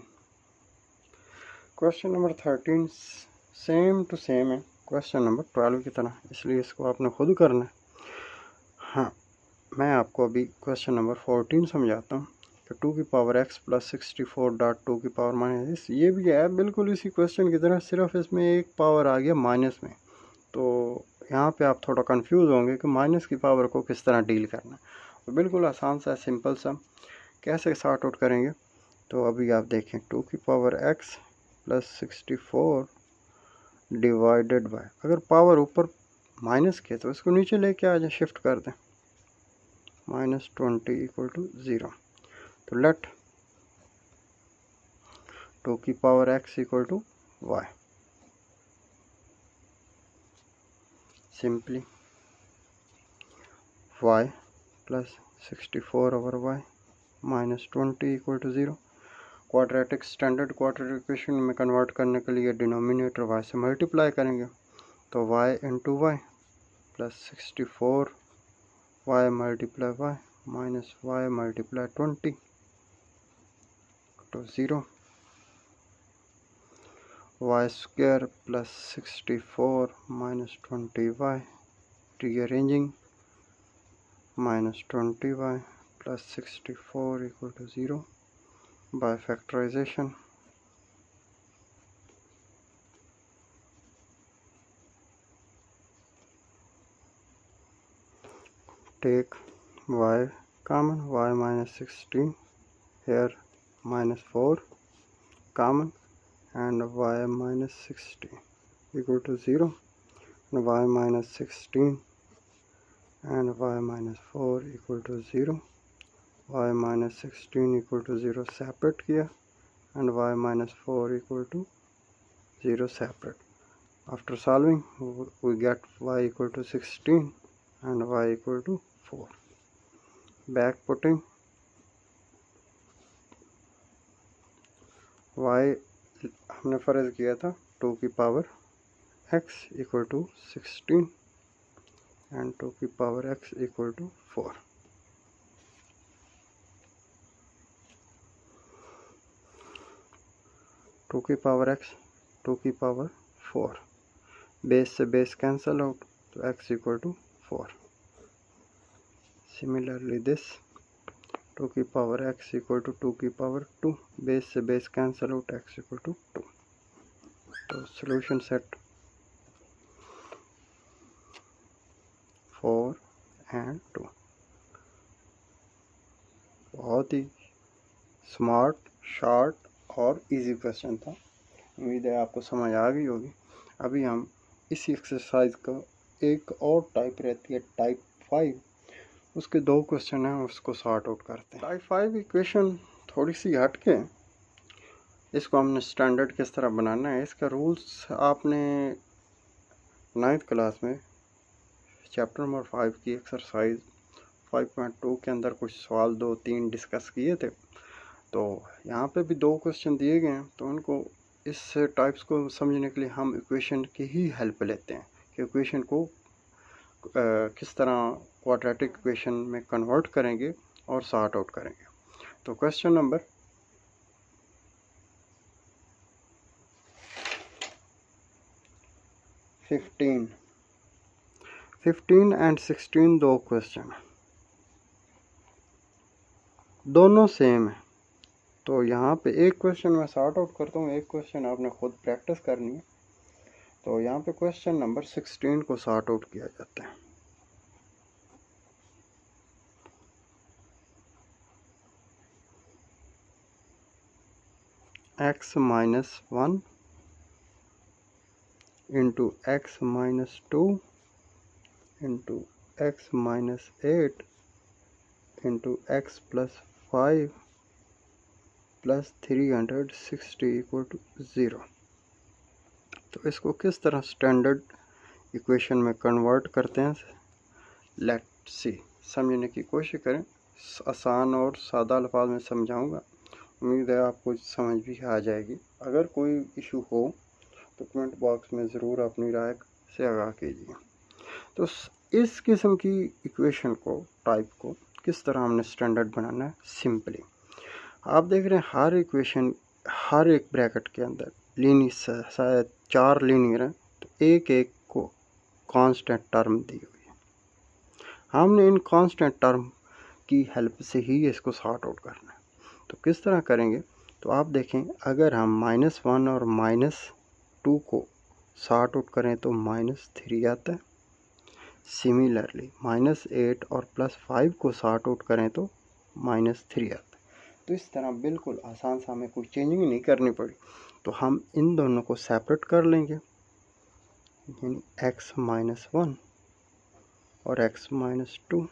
Question number 13 same to same है क्वेश्चन नंबर 12 की तरह, इसलिए इसको आपने खुद करना है। हाँ, मैं आपको अभी क्वेश्चन नंबर 14 समझाता हूँ कि 2 की पावर x प्लस 64.2 की पावर माइनस, ये भी है बिल्कुल इसी क्वेश्चन की तरह, सिर्फ इसमें एक पावर आ गया माइनस में। तो यहाँ पे आप थोड़ा कंफ्यूज होंगे कि माइनस की पावर को किस तरह डील करना है। तो बिल्कुल आसान सा सिंपल सा कैसे सॉर्ट आउट करेंगे, तो अभी आप देखें 2 की power x plus 64 divided by, अगर पावर ऊपर माइनस के तो इसको नीचे लेके आ जाए, शिफ्ट कर दें, -20 इक्वल टू 0। तो लेट 2 की power x equal to y, simply y plus 64/y -20 equal to 0। Quadratic standard quadratic equation में कन्वर्ट करने के लिए डिनोमिनेटर y से मल्टीप्लाई करेंगे, तो y into Y plus 64 y multiply y minus y multiply 20 तो 0, y square plus 64 minus 20y rearranging minus 20y plus 64 equal to 0 by factorization take y common, y minus 16, here minus 4 common, and y minus 16 equal to 0, and y minus 16 and y minus 4 equal to 0, y minus 16 equal to 0 separate किया, and y minus 4 equal to 0 separate. After solving we get y equal to 16 and y equal to 4. Back putting y हमने फ़र्ज़ किया था 2 की power x equal to 16 and 2 की power x equal to 4। Two की पावर x, 2 की पावर 4, बेस से बेस कैंसल आउट तो x equal to 4। Similarly this 2 की पावर x इक्वल टू 2 की पावर 2, बेस से base cancel out x equal to 2। तो सॉल्यूशन सेट 4 एंड 2। बहुत ही स्मार्ट, शॉर्ट और इजी क्वेश्चन था, उम्मीद है आपको समझ आ गई होगी। अभी हम इसी एक्सरसाइज का एक और टाइप रहती है टाइप 5, उसके 2 क्वेश्चन हैं, उसको सॉर्ट आउट करते हैं। टाइप 5 इक्वेशन थोड़ी सी हटके, इसको हमने स्टैंडर्ड किस तरह बनाना है, इसका रूल्स आपने 9th क्लास में चैप्टर नंबर 5 की एक्सरसाइज 5.2 के अंदर कुछ सवाल 2-3 डिस्कस किए थे। तो यहाँ पे भी 2 क्वेश्चन दिए गए हैं, तो उनको इस टाइप्स को समझने के लिए हम इक्वेशन की ही हेल्प लेते हैं कि इक्वेशन को किस तरह क्वाड्रेटिक इक्वेशन में कन्वर्ट करेंगे और सॉर्ट आउट करेंगे। तो क्वेश्चन नंबर 15 एंड 16 2 क्वेश्चन दोनों सेम है, तो यहाँ पे एक क्वेश्चन मैं सॉर्ट आउट करता हूँ, एक क्वेश्चन आपने खुद प्रैक्टिस करनी है। तो यहाँ पे क्वेश्चन नंबर 16 को सॉर्ट आउट किया जाता है। x minus 1 into x minus 2 into x minus 8 into x plus 5 plus 360 equal to 0। तो इसको किस तरह स्टैंडर्ड इक्वेशन में कन्वर्ट करते हैं, लेट्स सी, समझने की कोशिश करें। आसान और सादा अल्फाज में समझाऊंगा, उम्मीद है आपको समझ भी आ जाएगी। अगर कोई इशू हो तो कमेंट बॉक्स में ज़रूर अपनी राय से आगाह कीजिए। तो इस किस्म की इक्वेशन को, टाइप को किस तरह हमने स्टैंडर्ड बनाना है, सिंपली आप देख रहे हैं हर इक्वेशन, हर एक ब्रैकेट के अंदर लीनियर 4 लीनियर हैं, तो एक एक को कांस्टेंट टर्म दी हुई है। हमने इन कांस्टेंट टर्म की हेल्प से ही इसको सॉर्ट आउट करना है। तो किस तरह करेंगे, तो आप देखें, अगर हम -1 और -2 को सॉर्ट आउट करें तो -3 आता है। सिमिलरली -8 और +5 को सॉर्ट आउट करें तो -3 आता है। तो इस तरह बिल्कुल आसान सा, हमें कोई चेंजिंग नहीं करनी पड़ी। तो हम इन दोनों को सेपरेट कर लेंगे, यानी x-1 और x-2,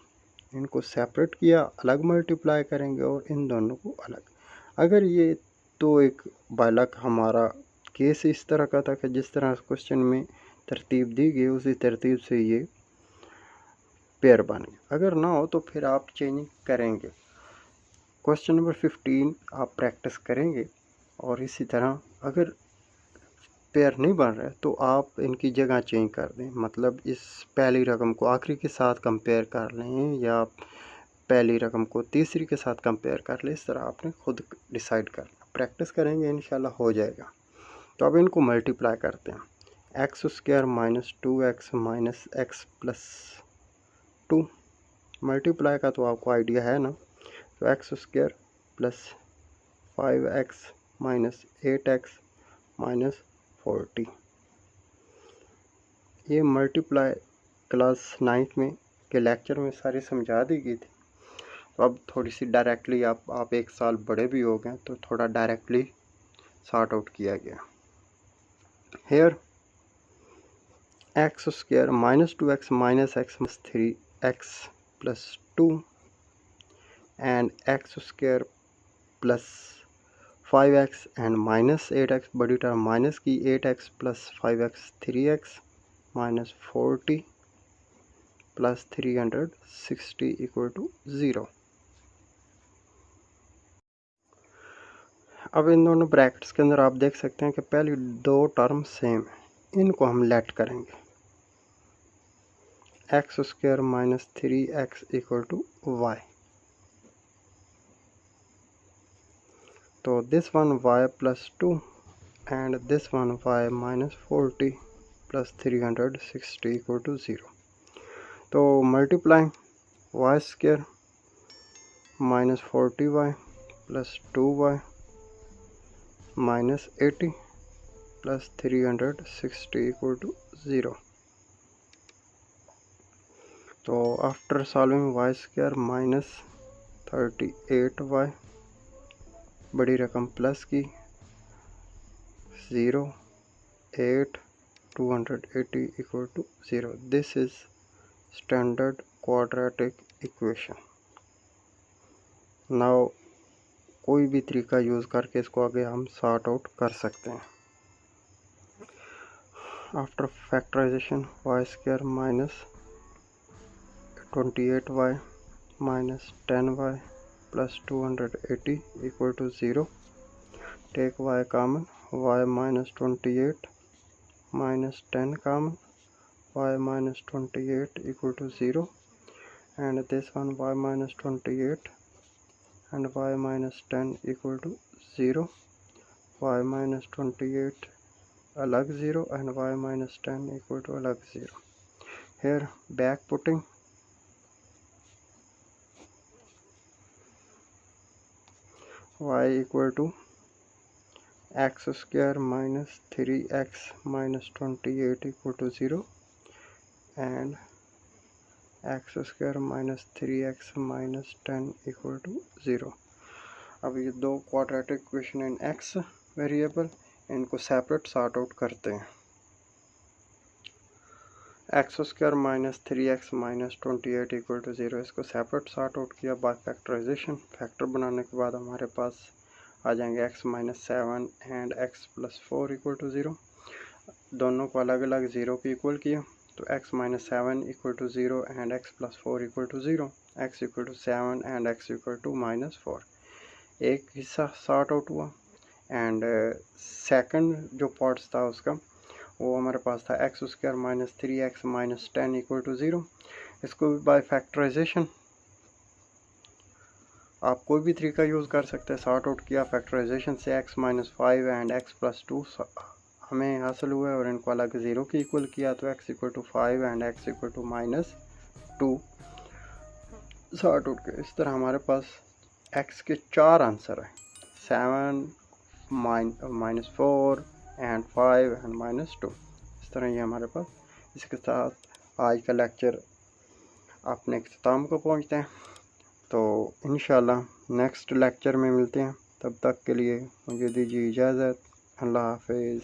इनको सेपरेट किया, अलग मल्टीप्लाई करेंगे और इन दोनों को अलग। अगर ये तो एक बालक हमारा केस इस तरह का था कि जिस तरह क्वेश्चन में तरतीब दी गई उसी तरतीब से ये पेयर बन गए। अगर ना हो तो फिर आप चेंजिंग करेंगे। क्वेश्चन नंबर 15 आप प्रैक्टिस करेंगे और इसी तरह अगर पेयर नहीं बन रहा है तो आप इनकी जगह चेंज कर दें। मतलब इस पहली रकम को आखिरी के साथ कंपेयर कर लें या पहली रकम को तीसरी के साथ कंपेयर कर लें। इस तरह आपने खुद डिसाइड करना। प्रैक्टिस करेंगे इंशाल्लाह हो जाएगा। तो अब इनको मल्टीप्लाई करते हैं। x² minus 2x minus x plus 2, multiply का तो आपको आइडिया है ना। तो x² plus 5x minus 8x minus 40, ये मल्टीप्लाई क्लास 9 में के लेक्चर में सारी समझा दी गई थी। तो अब थोड़ी सी डायरेक्टली आप एक साल बड़े भी हो गए तो थोड़ा डायरेक्टली सॉर्ट आउट किया गया। Here x² minus 2x minus x plus 3x plus 2 and x² plus 5x and minus 8x, बड़ी टर्म माइनस की, 8x plus 5x 3x minus 40 plus 360 equal to 0। अब इन दोनों ब्रैकेट्स के अंदर आप देख सकते हैं कि पहली दो टर्म सेम है, इनको हम लेट करेंगे। x² minus 3x equal to y, तो this one y plus 2 and this one y minus 40 plus 360 equal to 0। तो multiplying y² minus 40y plus 2y minus 80 plus 360 equal to 0। तो after solving y² minus 38y, बड़ी रकम प्लस की, 0 8 280 equal to 0। This is standard quadratic equation. Now कोई भी तरीका यूज़ करके इसको आगे हम सॉर्ट आउट कर सकते हैं। After factorization y² minus 28y minus 10y plus 280 equal to 0। Take y common, y minus 28 minus 10 common, y minus 28 equal to 0, and this one y minus 28 and y minus 10 equal to 0, y minus 28 अलग 0 and y minus 10 equal to अलग 0. Here back putting, y equal to x square minus 3x minus 28 equal to 0 and x square minus 3x minus 10 equal to 0। अब ये दो quadratic equation in x variable, इनको सेपरेट सॉर्ट आउट करते हैं। X square minus 3x minus 28 equal to 0, इसको सेपरेट सॉर्ट आउट किया बाय फैक्टराइजेशन। फैक्टर बनाने के बाद हमारे पास आ जाएंगे x minus 7 and x plus 4 equal to 0। दोनों को अलग अलग 0 के इक्वल किया, तो x minus 7 equal to 0 and x plus 4 equal to 0, x equal to 7 and x equal to minus 4। एक हिस्सा सॉर्ट आउट हुआ एंड सेकंड जो पार्ट्स था उसका वो हमारे पास था x square minus 3x minus 10 equal to 0। इसको भी बाय फैक्टराइजेशन आप कोई भी तरीका यूज़ कर सकते हैं। सॉर्ट आउट किया फैक्टराइजेशन से x minus 5 and x plus 2 हमें हासिल हुआ है और इनको अलग 0 के इक्वल किया, तो x equal to 5 and x equal to minus 2 sort out किया। इस तरह हमारे पास x के 4 आंसर है, 7 माइनस 4 एंड 5 एंड माइनस 2। इस तरह ये हमारे पास। इसके साथ आज का लेक्चर अपने इख्तिताम को पहुंचते हैं, तो इंशाल्लाह नेक्स्ट लेक्चर में मिलते हैं। तब तक के लिए मुझे दीजिए इजाज़त। अल्लाह हाफिज़।